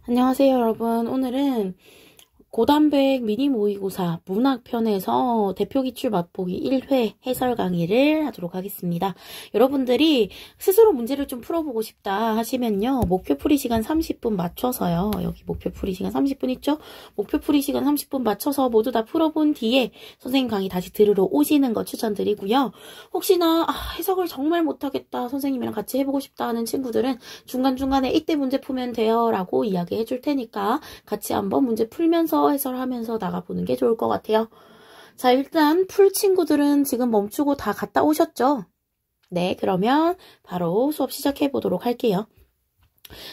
안녕하세요, 여러분. 오늘은 고단백 미니 모의고사 문학편에서 대표 기출 맛보기 1회 해설 강의를 하도록 하겠습니다. 여러분들이 스스로 문제를 좀 풀어보고 싶다 하시면요. 목표 풀이 시간 30분 맞춰서요. 여기 목표 풀이 시간 30분 있죠? 목표 풀이 시간 30분 맞춰서 모두 다 풀어본 뒤에 선생님 강의 다시 들으러 오시는 거 추천드리고요. 혹시나 해석을 정말 못하겠다, 선생님이랑 같이 해보고 싶다 하는 친구들은 중간중간에 이때 문제 풀면 돼요 라고 이야기해 줄 테니까 같이 한번 문제 풀면서 해설하면서 나가보는 게 좋을 것 같아요. 자, 일단 풀 친구들은 지금 멈추고 다 갔다 오셨죠? 네, 그러면 바로 수업 시작해 보도록 할게요.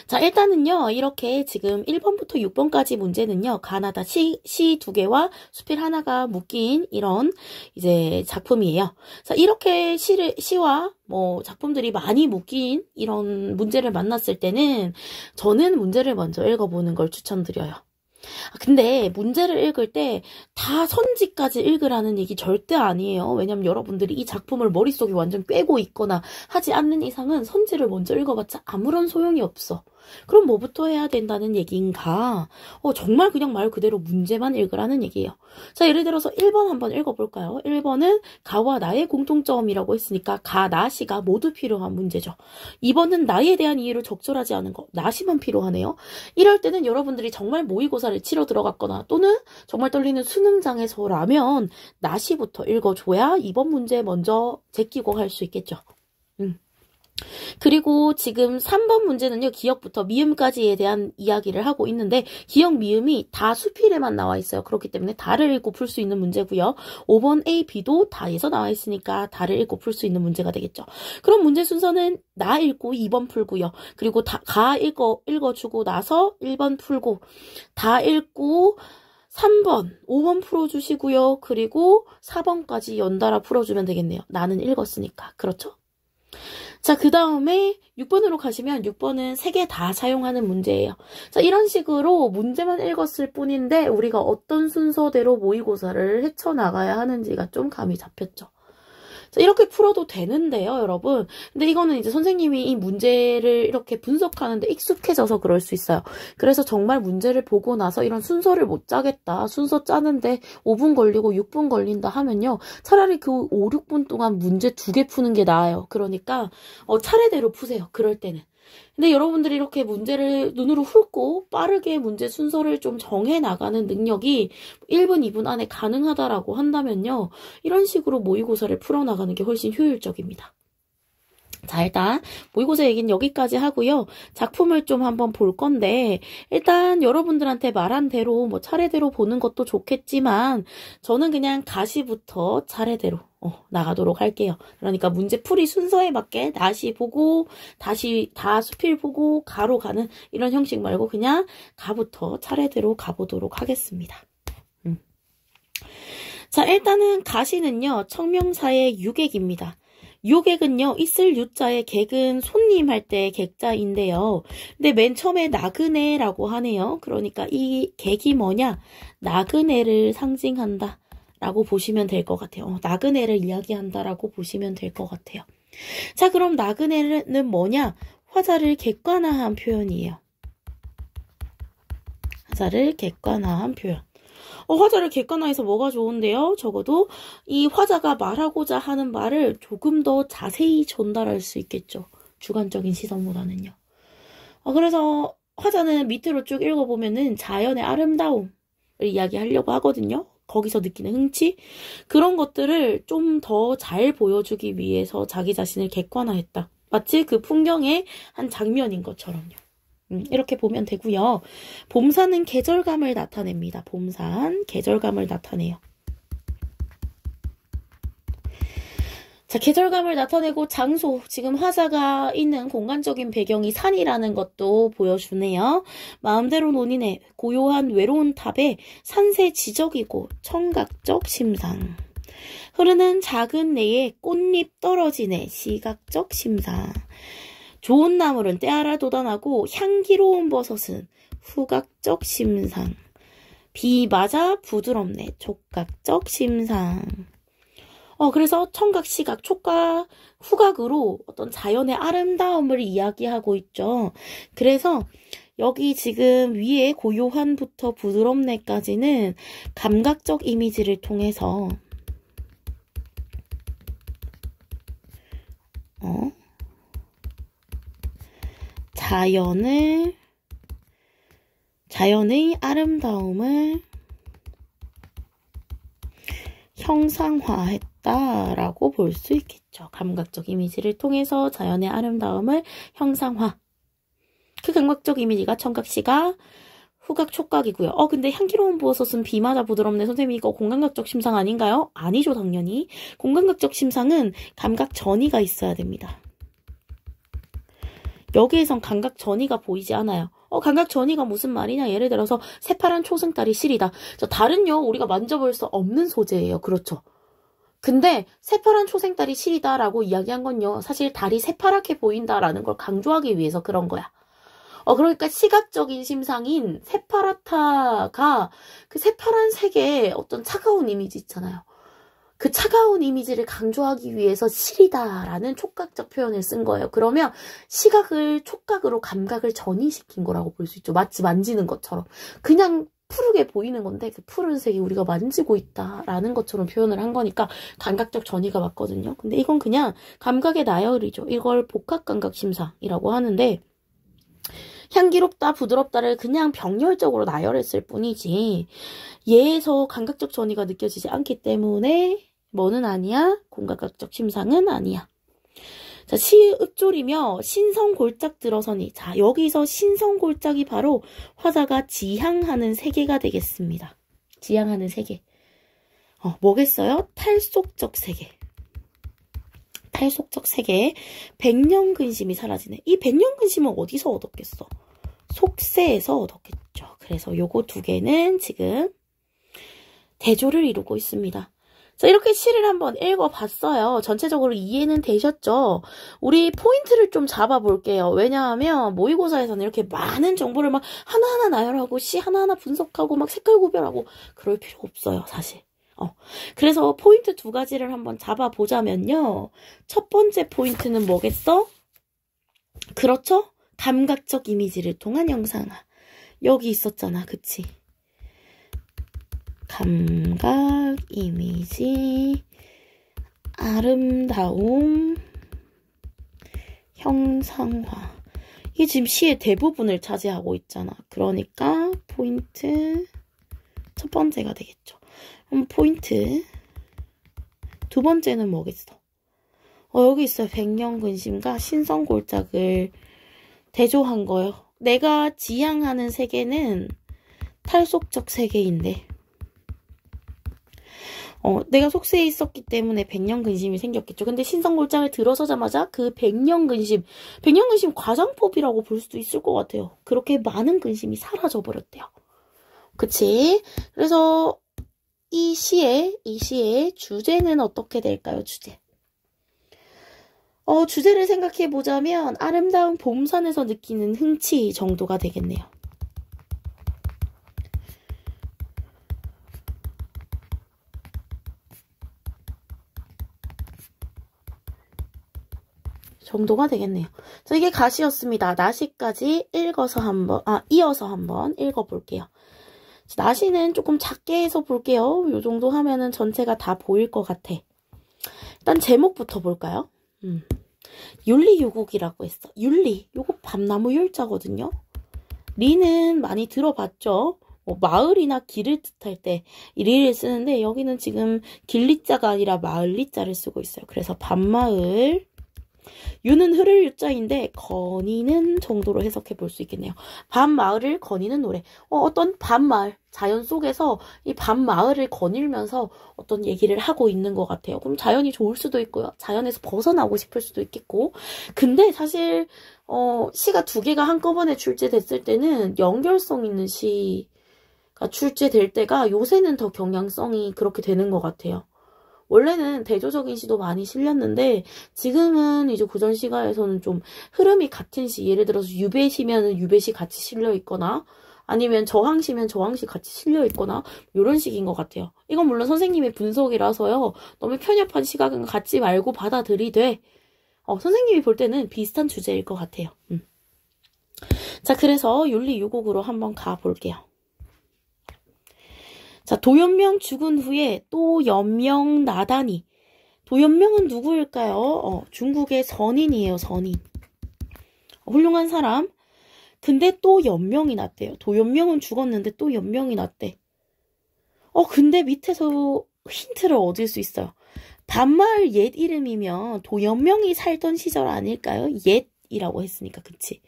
자, 일단은요, 이렇게 지금 1번부터 6번까지 문제는요, 가나다 시 2개와 수필 하나가 묶인 이런 이제 작품이에요. 자, 이렇게 시와 작품들이 많이 묶인 이런 문제를 만났을 때는 저는 문제를 먼저 읽어보는 걸 추천드려요. 근데 문제를 읽을 때 다 선지까지 읽으라는 얘기 절대 아니에요. 왜냐면 여러분들이 이 작품을 머릿속에 완전 꿰고 있거나 하지 않는 이상은 선지를 먼저 읽어봤자 아무런 소용이 없어. 그럼 뭐부터 해야 된다는 얘기인가? 정말 그냥 말 그대로 문제만 읽으라는 얘기예요. 자, 예를 들어서 1번 한번 읽어볼까요? 1번은 가와 나의 공통점이라고 했으니까 가, 나, 시가 모두 필요한 문제죠. 2번은 나에 대한 이해를 적절하지 않은 거, 나시만 필요하네요. 이럴 때는 여러분들이 정말 모의고사를 치러 들어갔거나 또는 정말 떨리는 수능장에서라면 나시부터 읽어줘야 2번 문제 먼저 제끼고 갈 수 있겠죠. 그리고 지금 3번 문제는요, 기역부터 미음까지에 대한 이야기를 하고 있는데 기역 미음이 다 수필에만 나와 있어요. 그렇기 때문에 다를 읽고 풀 수 있는 문제고요. 5번 A, B도 다에서 나와 있으니까 다를 읽고 풀 수 있는 문제가 되겠죠. 그럼 문제 순서는 나 읽고 2번 풀고요. 그리고 가 읽어주고 나서 1번 풀고 다 읽고 3번, 5번 풀어주시고요. 그리고 4번까지 연달아 풀어주면 되겠네요. 나는 읽었으니까. 그렇죠? 자, 그 다음에 6번으로 가시면 6번은 3개 다 사용하는 문제예요. 자, 이런 식으로 문제만 읽었을 뿐인데 우리가 어떤 순서대로 모의고사를 헤쳐나가야 하는지가 좀 감이 잡혔죠. 자, 이렇게 풀어도 되는데요, 여러분. 근데 이거는 이제 선생님이 이 문제를 이렇게 분석하는데 익숙해져서 그럴 수 있어요. 그래서 정말 문제를 보고 나서 이런 순서를 못 짜겠다, 순서 짜는데 5분 걸리고 6분 걸린다 하면요, 차라리 그 5, 6분 동안 문제 2개 푸는 게 나아요. 그러니까 차례대로 푸세요, 그럴 때는. 근데 여러분들이 이렇게 문제를 눈으로 훑고 빠르게 문제 순서를 좀 정해 나가는 능력이 1분, 2분 안에 가능하다라고 한다면요, 이런 식으로 모의고사를 풀어나가는 게 훨씬 효율적입니다. 자, 일단 모의고사 얘기는 여기까지 하고요. 작품을 좀 한번 볼 건데 일단 여러분들한테 말한 대로 차례대로 보는 것도 좋겠지만 저는 그냥 가시부터 차례대로 나가도록 할게요. 그러니까 문제 풀이 순서에 맞게 다시 보고 다시 다 수필 보고 가로 가는 이런 형식 말고 그냥 가부터 차례대로 가보도록 하겠습니다. 자, 일단은 가시는요, 청명사의 유객입니다. 요객은요, 있을 유자의 객은 손님 할 때 객자인데요. 근데 맨 처음에 나그네라고 하네요. 그러니까 이 객이 뭐냐? 나그네를 상징한다 라고 보시면 될 것 같아요. 나그네를 이야기한다라고 보시면 될 것 같아요. 자, 그럼 나그네는 뭐냐? 화자를 객관화한 표현이에요. 화자를 객관화한 표현. 화자를 객관화해서 뭐가 좋은데요? 적어도 이 화자가 말하고자 하는 말을 조금 더 자세히 전달할 수 있겠죠. 주관적인 시선보다는요. 그래서 화자는 밑으로 쭉 읽어보면은 자연의 아름다움을 이야기하려고 하거든요. 거기서 느끼는 흥치? 그런 것들을 좀 더 잘 보여주기 위해서 자기 자신을 객관화했다. 마치 그 풍경의 한 장면인 것처럼요. 이렇게 보면 되고요. 봄산은 계절감을 나타냅니다. 봄산, 계절감을 나타내요. 자, 계절감을 나타내고 장소, 지금 화자가 있는 공간적인 배경이 산이라는 것도 보여주네요. 마음대로 논이네, 고요한 외로운 탑에 산세 지적이고 청각적 심상. 흐르는 작은 내에 꽃잎 떨어지네, 시각적 심상. 좋은 나물은 때알아 돋아나고 향기로운 버섯은 후각적 심상. 비 맞아 부드럽네, 촉각적 심상. 그래서 청각, 시각, 촉각, 후각으로 어떤 자연의 아름다움을 이야기하고 있죠. 그래서 여기 지금 위에 고요한부터 부드럽네까지는 감각적 이미지를 통해서 자연의 아름다움을 형상화했다라고 볼 수 있겠죠. 감각적 이미지를 통해서 자연의 아름다움을 형상화. 그 감각적 이미지가 청각, 시각, 후각, 촉각이고요. 근데 향기로운 버섯은 비마다 부드럽네. 선생님 이거 공감각적 심상 아닌가요? 아니죠, 당연히. 공감각적 심상은 감각 전이가 있어야 됩니다. 여기에선 감각 전이가 보이지 않아요. 감각 전이가 무슨 말이냐? 예를 들어서 새파란 초승달이 실이다. 달은요, 우리가 만져볼 수 없는 소재예요. 그렇죠. 근데 새파란 초승달이 실이다라고 이야기한 건요, 사실 달이 새파랗게 보인다라는 걸 강조하기 위해서 그런 거야. 그러니까 시각적인 심상인 새파랗다가 그 새파란 색의 어떤 차가운 이미지 있잖아요. 그 차가운 이미지를 강조하기 위해서 실이다라는 촉각적 표현을 쓴 거예요. 그러면 시각을 촉각으로 감각을 전이시킨 거라고 볼 수 있죠. 마치 만지는 것처럼. 그냥 푸르게 보이는 건데 그 푸른색이 우리가 만지고 있다라는 것처럼 표현을 한 거니까 감각적 전이가 맞거든요. 근데 이건 그냥 감각의 나열이죠. 이걸 복합감각 심상이라고 하는데 향기롭다, 부드럽다를 그냥 병렬적으로 나열했을 뿐이지 얘에서 감각적 전이가 느껴지지 않기 때문에 뭐는 아니야? 공감각적 심상은 아니야. 자, 시읍졸이며 신성골짝 들어서니. 자, 여기서 신성골짝이 바로 화자가 지향하는 세계가 되겠습니다. 지향하는 세계. 뭐겠어요? 탈속적 세계. 탈속적 세계. 백년근심이 사라지네. 이 백년근심은 어디서 얻었겠어? 속세에서 얻었겠죠. 그래서 요거 두 개는 지금 대조를 이루고 있습니다. 자, 이렇게 시를 한번 읽어봤어요. 전체적으로 이해는 되셨죠? 우리 포인트를 좀 잡아볼게요. 왜냐하면 모의고사에서는 이렇게 많은 정보를 막 하나하나 나열하고 시 하나하나 분석하고 막 색깔 구별하고 그럴 필요 없어요, 사실. 그래서 포인트 두 가지를 한번 잡아보자면요. 첫 번째 포인트는 뭐겠어? 그렇죠? 감각적 이미지를 통한 형상화. 여기 있었잖아, 그치? 감각, 이미지, 아름다움, 형상화. 이게 지금 시의 대부분을 차지하고 있잖아. 그러니까 포인트 첫 번째가 되겠죠. 그럼 포인트 두 번째는 뭐겠어? 여기 있어요. 백년근심과 신성골짝을 대조한 거예요. 내가 지향하는 세계는 탈속적 세계인데 내가 속세에 있었기 때문에 백년근심이 생겼겠죠. 근데 신성골짝을 들어서자마자 그 백년근심 과장법이라고 볼 수도 있을 것 같아요. 그렇게 많은 근심이 사라져버렸대요. 그치? 그래서 이 시의 주제는 어떻게 될까요? 주제를 생각해보자면 아름다운 봄산에서 느끼는 흥치 정도가 되겠네요. 정도가 되겠네요. 자, 이게 가시였습니다. 나시까지 이어서 한번 읽어볼게요. 나시는 조금 작게 해서 볼게요. 요 정도 하면은 전체가 다 보일 것 같아. 일단 제목부터 볼까요? 윤리유곡이라고 했어. 윤리. 요거 밤나무 율자거든요. 리는 많이 들어봤죠? 마을이나 길을 뜻할 때 이 리를 쓰는데 여기는 지금 길리자가 아니라 마을리자를 쓰고 있어요. 그래서 밤마을. 유는 흐를 유자인데 거니는 정도로 해석해 볼 수 있겠네요. 밤마을을 거니는 노래. 어떤 밤마을, 자연 속에서 이 밤마을을 거닐면서 어떤 얘기를 하고 있는 것 같아요. 그럼 자연이 좋을 수도 있고요. 자연에서 벗어나고 싶을 수도 있겠고. 근데 사실 시가 두 개가 한꺼번에 출제됐을 때는 연결성 있는 시가 출제될 때가 요새는 더 경향성이 그렇게 되는 것 같아요. 원래는 대조적인 시도 많이 실렸는데 지금은 이제 고전 시가에서는 좀 흐름이 같은 시, 예를 들어서 유배시면 유배시 같이 실려 있거나 아니면 저항시면 저항시 같이 실려 있거나 이런 식인 것 같아요. 이건 물론 선생님의 분석이라서요. 너무 편협한 시각은 갖지 말고 받아들이되 선생님이 볼 때는 비슷한 주제일 것 같아요. 자, 그래서 윤리유곡으로 한번 가볼게요. 자, 도연명 죽은 후에 또 연명 나다니. 도연명은 누구일까요? 중국의 선인이에요, 선인. 훌륭한 사람. 근데 또 연명이 났대요. 도연명은 죽었는데 또 연명이 났대. 근데 밑에서 힌트를 얻을 수 있어요. 반마을 옛 이름이면 도연명이 살던 시절 아닐까요? 옛이라고 했으니까, 그치?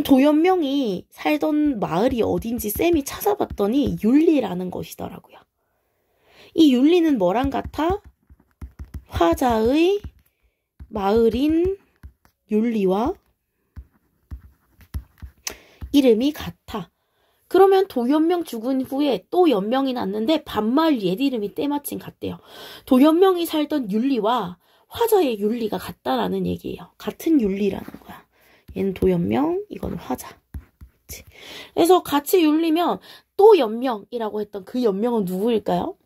도연명이 살던 마을이 어딘지 쌤이 찾아봤더니 율리라는 것이더라고요. 이 율리는 뭐랑 같아? 화자의 마을인 율리와 이름이 같아. 그러면 도연명 죽은 후에 또 연명이 났는데 반마을 옛 이름이 때마침 같대요. 도연명이 살던 율리와 화자의 율리가 같다라는 얘기예요. 같은 율리라는 거야. 얘는 도연명, 이건 화자. 그치? 그래서 같이 율리면 또 연명이라고 했던 그 연명은 누구일까요?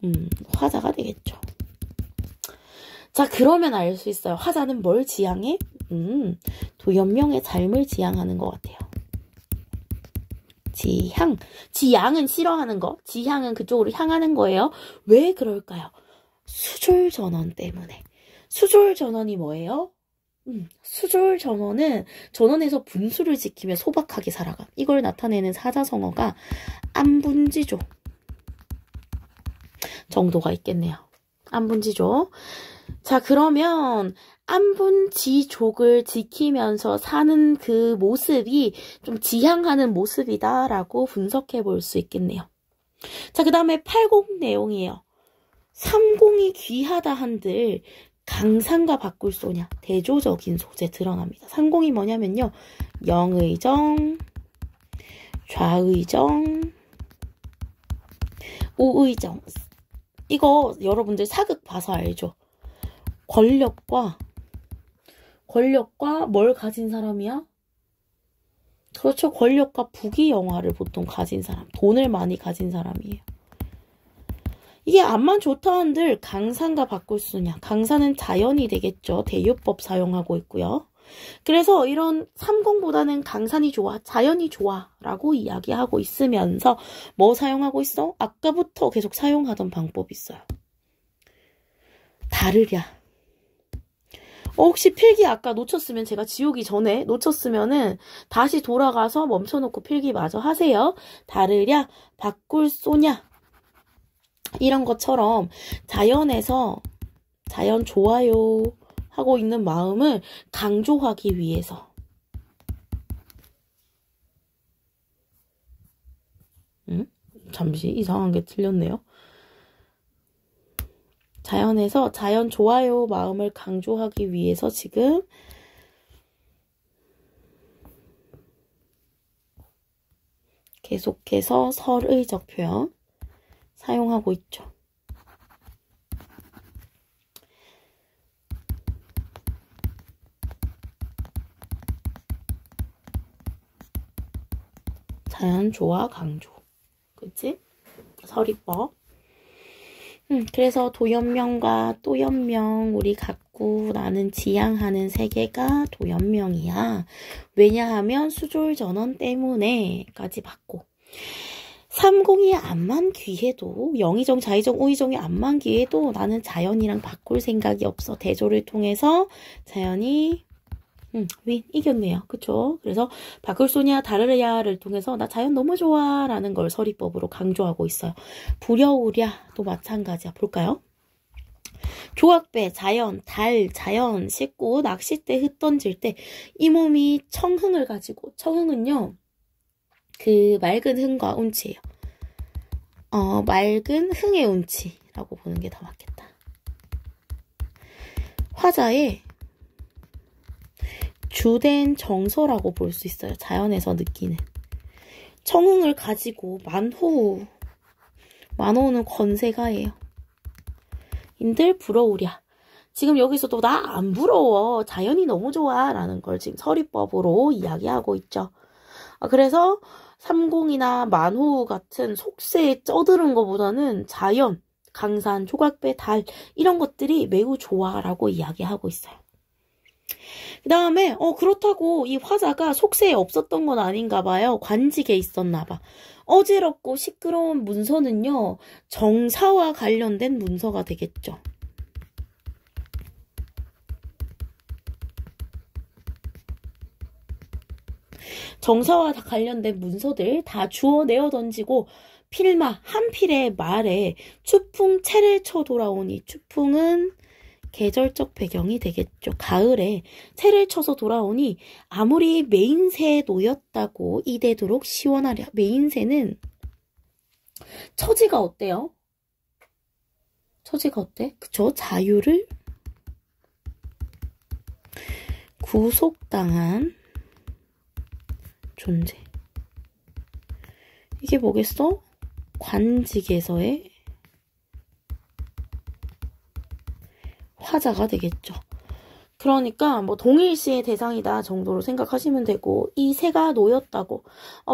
화자가 되겠죠. 자, 그러면 알 수 있어요. 화자는 뭘 지향해? 도연명의 삶을 지향하는 것 같아요. 지향. 지향은 싫어하는 거. 지향은 그쪽으로 향하는 거예요. 왜 그럴까요? 수졸전원 때문에. 수졸전원이 뭐예요? 수졸전원은 전원에서 분수를 지키며 소박하게 살아감. 이걸 나타내는 사자성어가 안분지조 정도가 있겠네요. 안분지조. 자, 그러면 안분지족을 지키면서 사는 그 모습이 좀 지향하는 모습이다라고 분석해 볼 수 있겠네요. 자, 그 다음에 80 내용이에요. 삼공이 귀하다 한들 강산과 바꿀 소냐. 대조적인 소재 드러납니다. 삼공이 뭐냐면요. 영의정, 좌의정, 우의정. 이거 여러분들 사극 봐서 알죠? 권력과 뭘 가진 사람이야? 그렇죠. 권력과 부귀영화를 보통 가진 사람. 돈을 많이 가진 사람이에요. 이게 암만 좋다 한들 강산과 바꿀 수냐. 강산은 자연이 되겠죠. 대유법 사용하고 있고요. 그래서 이런 삼공보다는 강산이 좋아, 자연이 좋아 라고 이야기하고 있으면서 뭐 사용하고 있어? 아까부터 계속 사용하던 방법이 있어요. 다르랴. 혹시 필기 아까 놓쳤으면 제가 지우기 전에 놓쳤으면은 다시 돌아가서 멈춰놓고 필기 마저 하세요. 다르랴, 바꿀 쏘냐. 이런 것처럼 자연에서 자연 좋아요 하고 있는 마음을 강조하기 위해서 잠시 이상한 게 틀렸네요. 자연에서 자연 좋아요 마음을 강조하기 위해서 지금 계속해서 설의적 표현 사용하고 있죠. 자연 조화 강조. 그치? 서리법. 그래서 도연명과 또연명 우리 갖고 나는 지향하는 세계가 도연명이야. 왜냐하면 수졸전원 때문에까지 받고. 삼공이 암만 귀해도 영의정, 좌의정, 우의정이 암만 귀해도 나는 자연이랑 바꿀 생각이 없어. 대조를 통해서 자연이 윈 이겼네요. 그쵸? 그래서 바꿀 소냐 다르랴를 통해서 나 자연 너무 좋아 라는 걸 서리법으로 강조하고 있어요. 부려우랴도 마찬가지야. 볼까요? 조각배, 자연, 달, 자연, 씻고 낚싯대 흩던질 때 이 몸이 청흥을 가지고 청흥은요. 그 맑은 흥과 운치예요. 맑은 흥의 운치라고 보는 게 더 맞겠다. 화자의 주된 정서라고 볼 수 있어요. 자연에서 느끼는. 청흥을 가지고 만호는 권세가예요. 인들 부러우랴. 지금 여기서도 나 안 부러워. 자연이 너무 좋아. 라는 걸 지금 서리법으로 이야기하고 있죠. 그래서 삼공이나 만호 같은 속세에 쩌드른 것보다는 자연, 강산, 조각배, 달 이런 것들이 매우 좋아라고 이야기하고 있어요. 그 다음에 그렇다고 이 화자가 속세에 없었던 건 아닌가 봐요. 관직에 있었나 봐. 어지럽고 시끄러운 문서는요. 정사와 관련된 문서가 되겠죠. 정사와 관련된 문서들 다 주워내어 던지고 필마 한 필의 말에 추풍 채를 쳐 돌아온 이 추풍은 계절적 배경이 되겠죠. 가을에 채를 쳐서 돌아오니 아무리 매인새에 놓였다고 이대도록 시원하랴. 매인새는 처지가 어때요? 처지가 어때? 그쵸? 자유를 구속당한 존재. 이게 뭐겠어? 관직에서의 화자가 되겠죠. 그러니까 뭐 동일시의 대상이다 정도로 생각하시면 되고, 이 새가 놓였다고,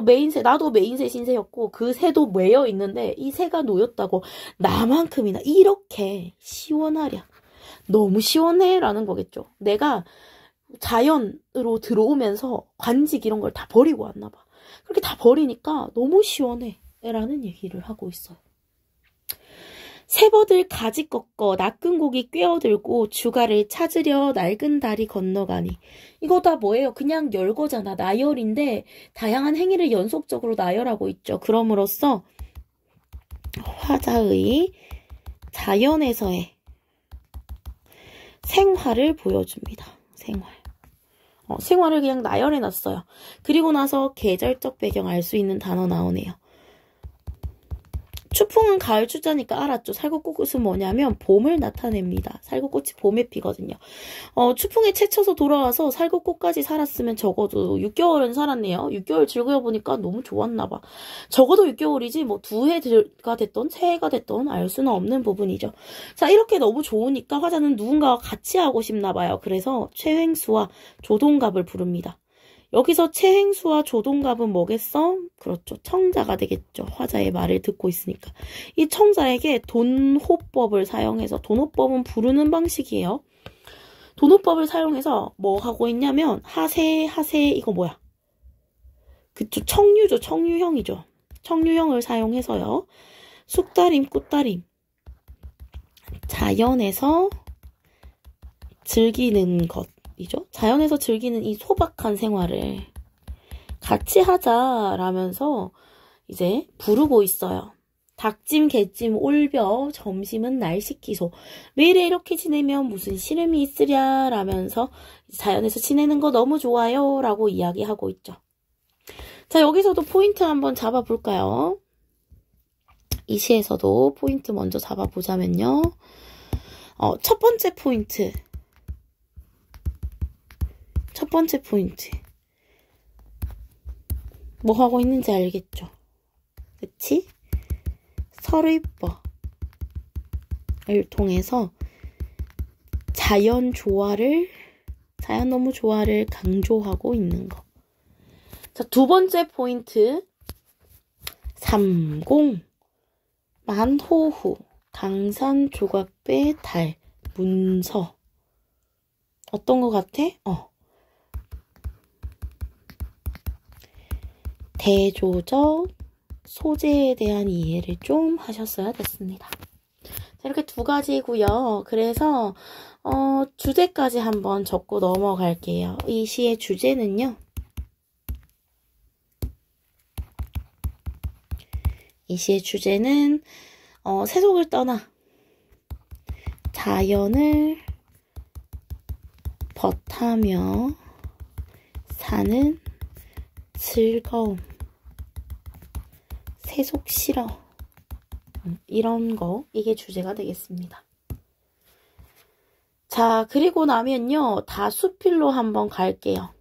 매인새, 나도 매인새 신새였고 그 새도 매여 있는데 이 새가 놓였다고 나만큼이나 이렇게 시원하랴. 너무 시원해 라는 거겠죠. 내가 자연으로 들어오면서 관직 이런 걸 다 버리고 왔나 봐. 그렇게 다 버리니까 너무 시원해 라는 얘기를 하고 있어요. 새버들 가지 꺾어 낚은 고기 꿰어들고 주가를 찾으려 낡은 다리 건너가니. 이거 다 뭐예요? 그냥 열거잖아. 나열인데 다양한 행위를 연속적으로 나열하고 있죠. 그럼으로써 화자의 자연에서의 생활을 보여줍니다. 생활을 그냥 나열해놨어요. 그리고 나서 계절적 배경 알 수 있는 단어 나오네요. 추풍은 가을 추자니까 알았죠. 살구꽃은 뭐냐면 봄을 나타냅니다. 살구꽃이 봄에 피거든요. 추풍에 채쳐서 돌아와서 살구꽃까지 살았으면 적어도 6개월은 살았네요. 6개월 즐겨보니까 너무 좋았나봐. 적어도 6개월이지 뭐 2해가 됐던 3해가 됐던 알 수는 없는 부분이죠. 자, 이렇게 너무 좋으니까 화자는 누군가와 같이 하고 싶나봐요. 그래서 최횡수와 조동갑을 부릅니다. 여기서 최행수와 조동갑은 뭐겠어? 그렇죠. 청자가 되겠죠. 화자의 말을 듣고 있으니까. 이 청자에게 돈호법을 사용해서, 돈호법은 부르는 방식이에요. 돈호법을 사용해서 뭐 하고 있냐면 하세 이거 뭐야? 그쵸. 청유죠. 청유형이죠. 청유형을 사용해서요. 쑥다림, 꽃다림. 자연에서 즐기는 것. 자연에서 즐기는 이 소박한 생활을 같이 하자라면서 이제 부르고 있어요. 닭찜, 개찜, 올벼, 점심은 날 시키소. 매일에 이렇게 지내면 무슨 시름이 있으랴 라면서 자연에서 지내는 거 너무 좋아요 라고 이야기하고 있죠. 자, 여기서도 포인트 한번 잡아볼까요? 이 시에서도 포인트 먼저 잡아보자면요. 첫 번째 포인트. 뭐 하고 있는지 알겠죠? 그치? 설의법을 통해서 자연 너무 조화를 강조하고 있는 거. 자, 두 번째 포인트. 삼공, 만호후, 강산, 조각배, 달, 문서. 어떤 거 같아? 대조적 소재에 대한 이해를 좀 하셨어야 됐습니다. 자, 이렇게 두 가지고요. 그래서 주제까지 한번 적고 넘어갈게요. 이 시의 주제는요. 이 시의 주제는 세속을 떠나 자연을 벗하며 사는 즐거움, 세속 싫어, 이런 거, 이게 주제가 되겠습니다. 자, 그리고 나면요, 다수필로 한번 갈게요.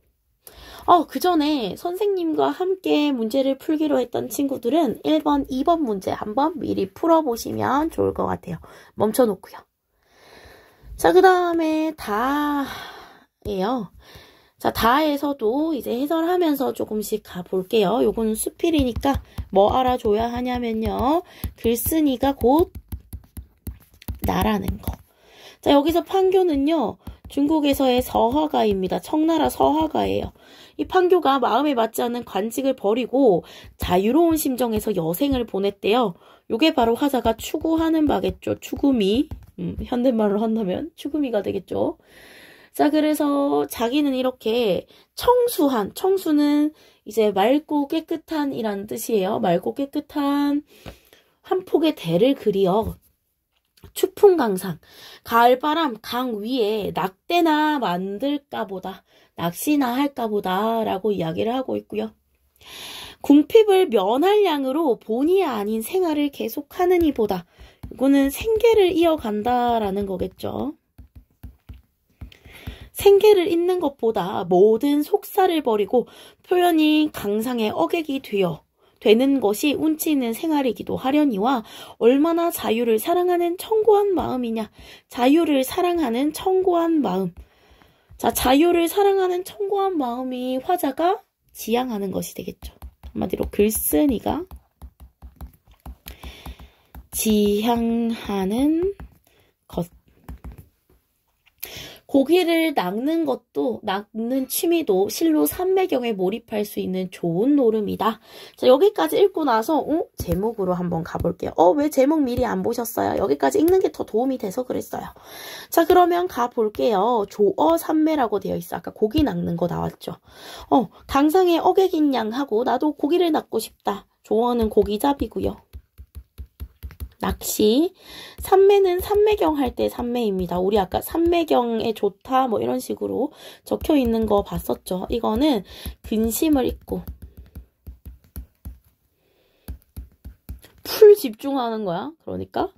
그 전에 선생님과 함께 문제를 풀기로 했던 친구들은 1번, 2번 문제 한번 미리 풀어보시면 좋을 것 같아요. 멈춰놓고요. 자, 그 다음에 다예요. 자, 다에서도 이제 해설하면서 조금씩 가볼게요. 요거는 수필이니까 뭐 알아줘야 하냐면요. 글쓴이가 곧 나라는 거. 자, 여기서 판교는요. 중국에서의 서화가입니다. 청나라 서화가예요. 이 판교가 마음에 맞지 않는 관직을 버리고 자유로운 심정에서 여생을 보냈대요. 요게 바로 화자가 추구하는 바겠죠. 추구미. 현대말로 한다면 추구미가 되겠죠. 자, 그래서 자기는 이렇게 청수한, 청수는 이제 맑고 깨끗한 이란 뜻이에요. 맑고 깨끗한 한 폭의 대를 그리어 추풍강상, 가을바람 강 위에 낙대나 만들까 보다, 낚시나 할까 보다 라고 이야기를 하고 있고요. 궁핍을 면할 양으로 본의 아닌 생활을 계속하느니 보다. 이거는 생계를 이어간다라는 거겠죠. 생계를 잇는 것보다 모든 속사를 버리고 표현이 강상의 어객이 되는 것이 운치 있는 생활이기도 하려니와 얼마나 자유를 사랑하는 청고한 마음이냐. 자유를 사랑하는 청고한 마음. 자, 자유를 사랑하는 청고한 마음이 화자가 지향하는 것이 되겠죠. 한마디로 글쓴이가 지향하는 것. 고기를 낚는 것도, 낚는 취미도 실로 삼매경에 몰입할 수 있는 좋은 노름이다. 자, 여기까지 읽고 나서 제목으로 한번 가볼게요. 왜 제목 미리 안 보셨어요? 여기까지 읽는 게 더 도움이 돼서 그랬어요. 자, 그러면 가볼게요. 조어 삼매라고 되어 있어. 아까 고기 낚는 거 나왔죠. 강상에 어객인 양 하고 나도 고기를 낚고 싶다. 조어는 고기잡이고요. 낚시. 삼매는 삼매경 할 때 삼매입니다. 우리 아까 삼매경에 좋다 뭐 이런 식으로 적혀 있는 거 봤었죠. 이거는 근심을 잊고 풀 집중하는 거야. 그러니까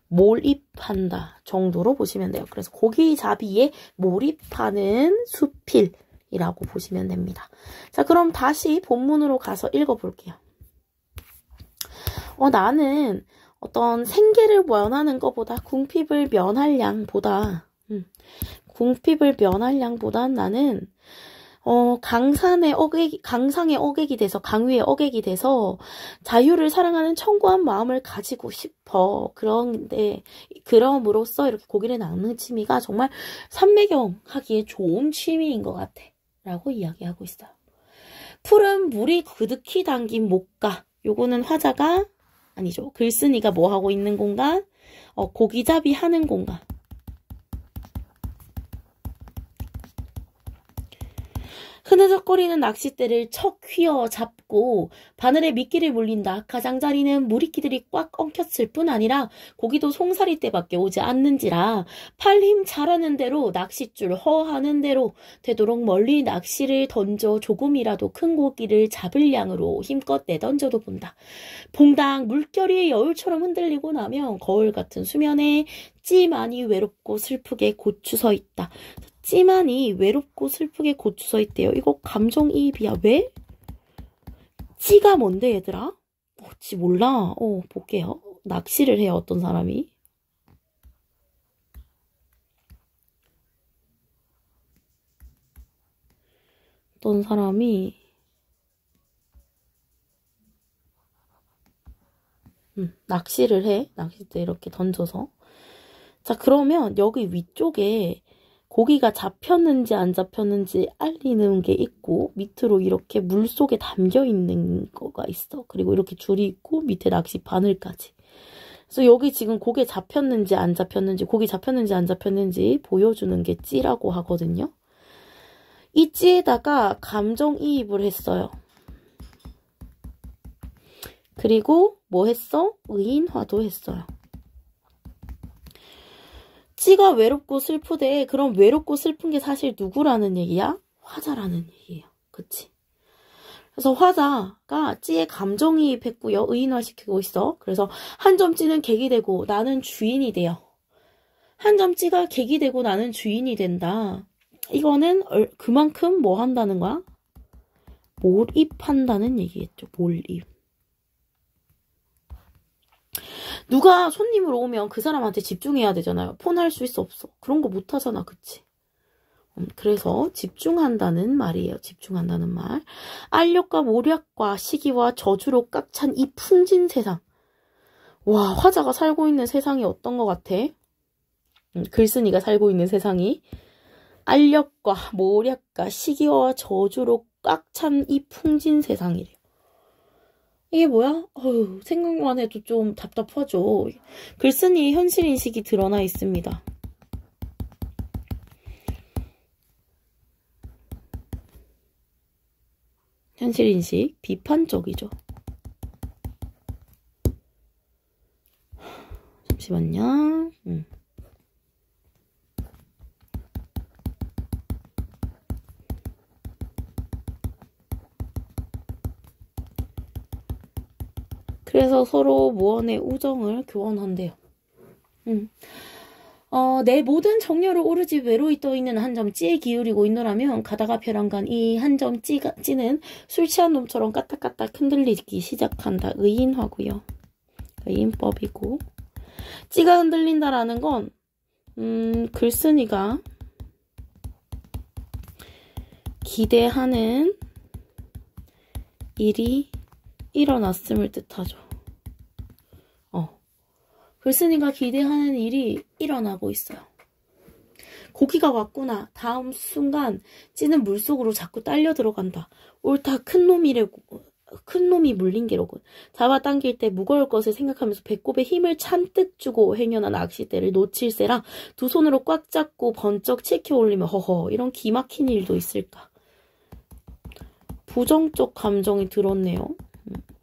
몰입한다 정도로 보시면 돼요. 그래서 고기잡이에 몰입하는 수필이라고 보시면 됩니다. 자, 그럼 다시 본문으로 가서 읽어볼게요. 나는 어떤 생계를 면하는 것보다 궁핍을 면할 양보다 나는 강상의 어객이 돼서, 강위의 어객이 돼서 자유를 사랑하는 청고한 마음을 가지고 싶어. 그럼으로써 이렇게 고기를 낚는 취미가 정말 삼매경 하기에 좋은 취미인 것 같아. 라고 이야기하고 있어요. 푸른 물이 그득히 담긴 목가. 요거는 화자가 아니죠. 글쓴이가 뭐 하고 있는 공간? 고기잡이 하는 공간. 흐느적거리는 낚싯대를 척 휘어 잡고 바늘에 미끼를 물린다. 가장자리는 무리끼들이 꽉 엉켰을 뿐 아니라 고기도 송사리 때밖에 오지 않는지라 팔 힘 잘하는 대로 낚싯줄 허하는 대로 되도록 멀리 낚시를 던져 조금이라도 큰 고기를 잡을 양으로 힘껏 내던져도 본다. 봉당 물결이 여울처럼 흔들리고 나면 거울 같은 수면에 찌만이 외롭고 슬프게 고추서 있다. 찌만이 외롭고 슬프게 고추서 있대요. 이거 감정이입이야. 왜? 찌가 뭔데 얘들아? 찌 몰라. 볼게요. 낚시를 해요. 어떤 사람이. 낚시를 해. 낚싯대 이렇게 던져서. 자, 그러면 여기 위쪽에 고기가 잡혔는지 안 잡혔는지 알리는 게 있고 밑으로 이렇게 물속에 담겨 있는 거가 있어. 그리고 이렇게 줄이 있고 밑에 낚시 바늘까지. 그래서 여기 지금 고기 잡혔는지 안 잡혔는지 보여주는 게 찌라고 하거든요. 이 찌에다가 감정이입을 했어요. 그리고 뭐 했어? 의인화도 했어요. 찌가 외롭고 슬프대. 그럼 외롭고 슬픈 게 사실 누구라는 얘기야? 화자라는 얘기예요. 그치? 그래서 화자가 찌에 감정이입했고요. 의인화시키고 있어. 그래서 한 점 찌는 객이 되고 나는 주인이 돼요. 한 점 찌가 객이 되고 나는 주인이 된다. 이거는 그만큼 뭐 한다는 거야? 몰입한다는 얘기겠죠. 몰입. 누가 손님으로 오면 그 사람한테 집중해야 되잖아요. 폰 할 수 있어 없어? 그런 거 못 하잖아. 그치? 그래서 집중한다는 말이에요. 집중한다는 말. 알력과 모략과 시기와 저주로 꽉 찬 이 풍진 세상. 와, 화자가 살고 있는 세상이 어떤 것 같아? 글쓴이가 살고 있는 세상이. 알력과 모략과 시기와 저주로 꽉 찬 이 풍진 세상이래요. 이게 뭐야? 어휴, 생각만 해도 좀 답답하죠. 글쓴이의 현실인식이 드러나 있습니다. 현실인식, 비판적이죠. 잠시만요. 그래서 서로 무언의 우정을 교환한대요. 내 모든 정열을 오로지 외로이 떠있는 한 점 찌에 기울이고 있노라면 가다가 벼랑간 이 한 점 찌는 술 취한 놈처럼 까딱까딱 흔들리기 시작한다. 의인화고요. 의인법이고. 찌가 흔들린다라는 건 글쓴이가 기대하는 일이 일어났음을 뜻하죠. 글쓴이가 기대하는 일이 일어나고 있어요. 고기가 왔구나. 다음 순간 찌는 물속으로 자꾸 딸려 들어간다. 옳다. 큰 놈이 물린 게로군. 잡아당길 때 무거울 것을 생각하면서 배꼽에 힘을 잔뜩 주고 행여나 낚싯대를 놓칠세라 두 손으로 꽉 잡고 번쩍 치켜 올리며 허허 이런 기막힌 일도 있을까. 부정적 감정이 들었네요.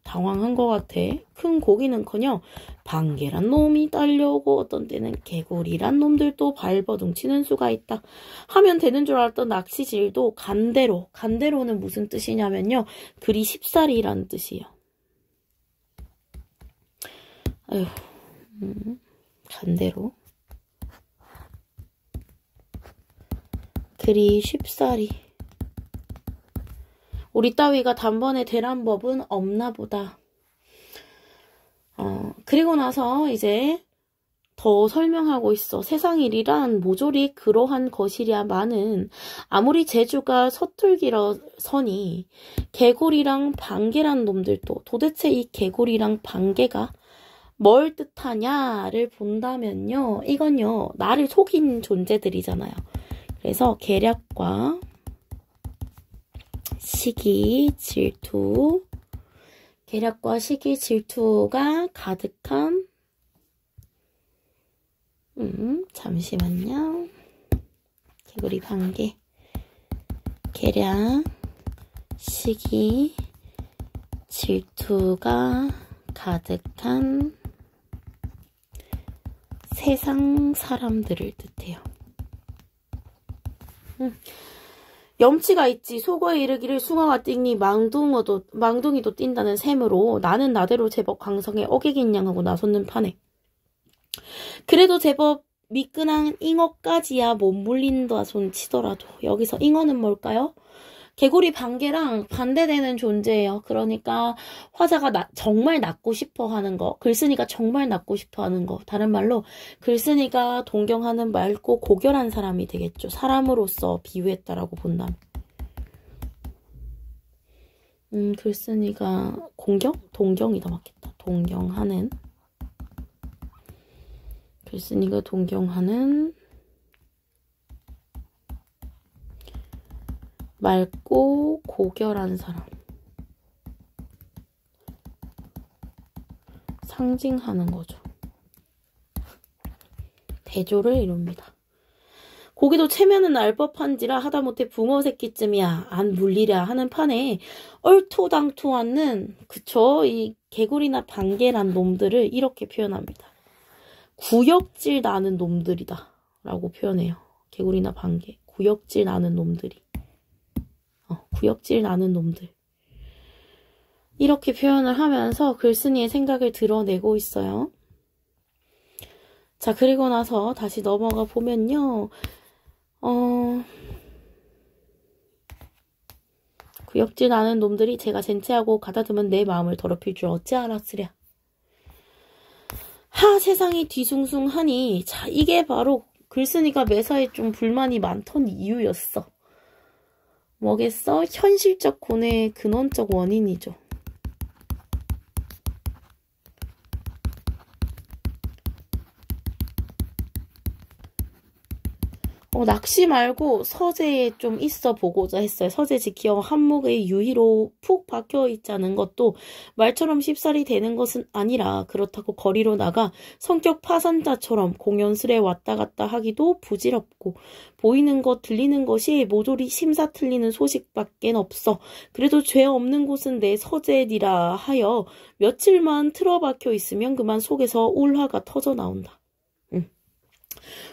당황한 것 같아. 큰 고기는커녕 방개란 놈이 딸려오고 어떤 때는 개구리란 놈들도 발버둥치는 수가 있다. 하면 되는 줄 알았던 낚시질도 간대로는 무슨 뜻이냐면요. 그리 쉽사리라는 뜻이에요. 아휴, 간대로. 그리 쉽사리. 우리 따위가 단번에 되란 법은 없나 보다. 그리고 나서 이제 더 설명하고 있어. 세상 일이란 모조리 그러한 것이랴마는 아무리 재주가 서툴기러서니 개구리랑 방개란 놈들도 도대체 이 개구리랑 방개가 뭘 뜻하냐를 본다면요. 이건요. 나를 속인 존재들이잖아요. 그래서 계략과 시기, 질투, 계략과 시기, 질투가 가득한 잠시만요. 개구리 방개, 계략, 시기, 질투가 가득한 세상 사람들을 뜻해요. 염치가 있지 속어에 이르기를 숭어가 뛰니 망둥이도 뛴다는 셈으로 나는 나대로 제법 강성에 어객인양하고 나섰는 판에 그래도 제법 미끈한 잉어까지야 못 물린다 손 치더라도 여기서 잉어는 뭘까요? 개구리 방개랑 반대되는 존재예요. 그러니까 화자가 정말 낳고 싶어 하는 거, 글쓴이가 정말 낳고 싶어 하는 거, 다른 말로 글쓴이가 동경하는 맑고 고결한 사람이 되겠죠. 사람으로서 비유했다라고 본다면. 글쓴이가 동경이 더 맞겠다. 글쓴이가 동경하는 맑고 고결한 사람. 상징하는 거죠. 대조를 이룹니다. 고기도 체면은 알 법한지라 하다못해 붕어 새끼쯤이야 안 물리랴 하는 판에 얼토당토하는 그쵸? 이 개구리나 방개란 놈들을 이렇게 표현합니다. 구역질 나는 놈들이다 라고 표현해요. 개구리나 방개. 구역질 나는 놈들이. 구역질 나는 놈들. 이렇게 표현을 하면서 글쓴이의 생각을 드러내고 있어요. 자, 그리고 나서 다시 넘어가 보면요. 구역질 나는 놈들이 제가 젠체하고 가다듬은 내 마음을 더럽힐 줄 어찌 알았으랴. 하, 세상이 뒤숭숭하니. 자, 이게 바로 글쓴이가 매사에 좀 불만이 많던 이유였어. 뭐겠어? 현실적 고뇌의 근원적 원인이죠. 낚시 말고 서재에 좀 있어 보고자 했어요. 서재 지키어 한목의 유희로 푹 박혀 있자는 것도 말처럼 쉽사리 되는 것은 아니라 그렇다고 거리로 나가 성격 파산자처럼 공연스레 왔다 갔다 하기도 부질없고 보이는 것 들리는 것이 모조리 심사 틀리는 소식밖엔 없어. 그래도 죄 없는 곳은 내 서재니라 하여 며칠만 틀어박혀 있으면 그만 속에서 울화가 터져 나온다.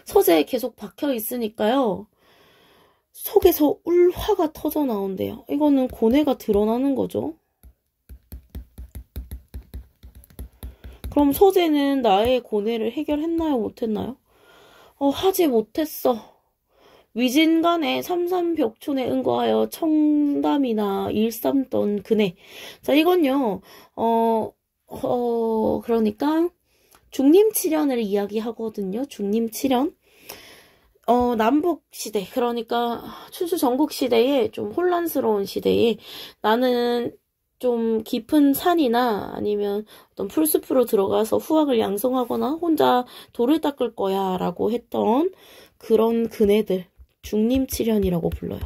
서재에 계속 박혀 있으니까요. 속에서 울화가 터져 나온대요. 이거는 고뇌가 드러나는 거죠. 그럼 서재는 나의 고뇌를 해결했나요? 못했나요? 하지 못했어. 위진간에 삼삼벽촌에 응거하여 청담이나 일삼던 그네. 자, 이건요. 그러니까 중림칠연을 이야기하거든요. 중림칠연. 남북시대, 그러니까 춘추 전국시대에 좀 혼란스러운 시대에 나는 좀 깊은 산이나 아니면 어떤 풀숲으로 들어가서 후학을 양성하거나 혼자 돌을 닦을 거야 라고 했던 그런 그네들, 중림칠연이라고 불러요.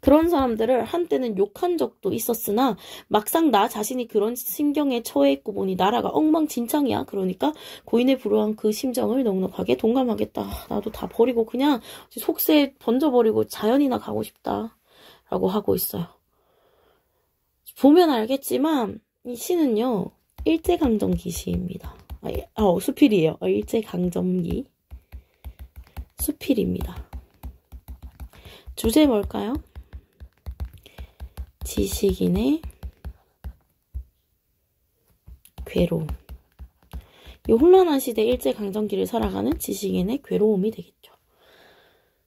그런 사람들을 한때는 욕한 적도 있었으나 막상 나 자신이 그런 심경에 처해있고 보니 나라가 엉망진창이야. 그러니까 고인의 불우한 그 심정을 넉넉하게 동감하겠다. 나도 다 버리고 그냥 속세에 던져버리고 자연이나 가고 싶다. 라고 하고 있어요. 보면 알겠지만 이 시는요. 일제강점기 시입니다. 수필이에요. 일제강점기. 수필입니다. 주제 뭘까요? 지식인의 괴로움. 이 혼란한 시대 일제강점기를 살아가는 지식인의 괴로움이 되겠죠.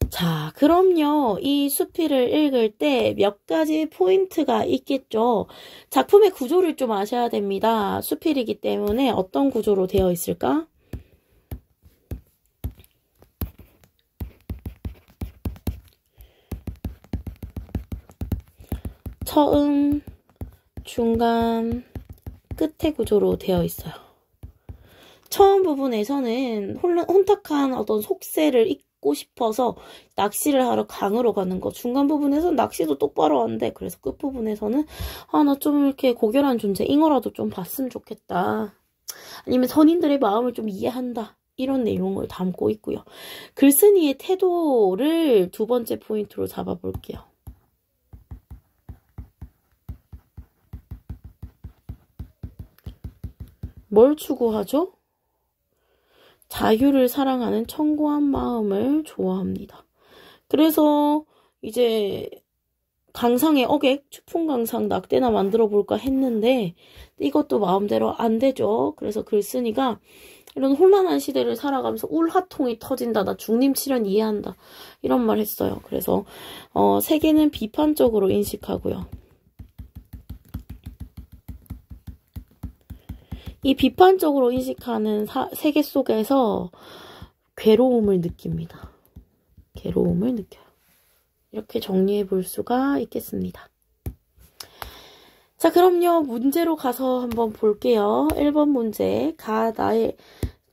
자, 그럼요. 이 수필을 읽을 때 몇 가지 포인트가 있겠죠. 작품의 구조를 좀 아셔야 됩니다. 수필이기 때문에 어떤 구조로 되어 있을까? 처음, 중간, 끝의 구조로 되어 있어요. 처음 부분에서는 혼탁한 어떤 속세를 잊고 싶어서 낚시를 하러 강으로 가는 거. 중간 부분에서는 낚시도 똑바로 하는데 그래서 끝 부분에서는 나 좀 이렇게 고결한 존재, 잉어라도 좀 봤으면 좋겠다. 아니면 선인들의 마음을 좀 이해한다. 이런 내용을 담고 있고요. 글쓴이의 태도를 두 번째 포인트로 잡아볼게요. 뭘 추구하죠? 자유를 사랑하는 청고한 마음을 좋아합니다. 그래서 이제 강상의 어객, 추풍강상 낙대나 만들어 볼까 했는데 이것도 마음대로 안 되죠. 그래서 글쓴이가 이런 혼란한 시대를 살아가면서 울화통이 터진다. 나 중림칠연 이해한다. 이런 말 했어요. 그래서 세계는 비판적으로 인식하고요. 이 비판적으로 인식하는 세계 속에서 괴로움을 느낍니다. 괴로움을 느껴요. 이렇게 정리해 볼 수가 있겠습니다. 자, 그럼요. 문제로 가서 한번 볼게요. 1번 문제.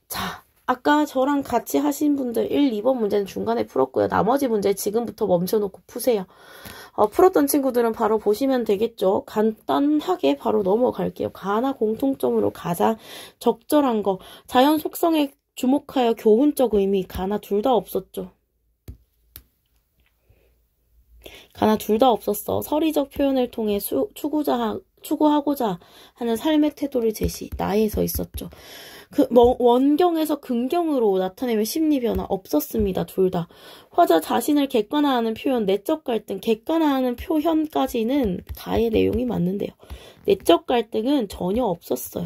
자, 아까 저랑 같이 하신 분들 1, 2번 문제는 중간에 풀었고요. 나머지 문제 지금부터 멈춰놓고 푸세요. 풀었던 친구들은 바로 보시면 되겠죠. 간단하게 바로 넘어갈게요. 가나 공통점으로 가장 적절한 거. 자연 속성에 주목하여 교훈적 의미. 가나 둘 다 없었죠. 가나 둘 다 없었어. 서리적 표현을 통해 추구하고자 하는 삶의 태도를 제시. 나에서 있었죠. 원경에서 긍경으로 나타내면 심리변화 없었습니다. 둘 다. 화자 자신을 객관화하는 표현, 내적 갈등, 객관화하는 표현까지는 가의 내용이 맞는데요. 내적 갈등은 전혀 없었어요.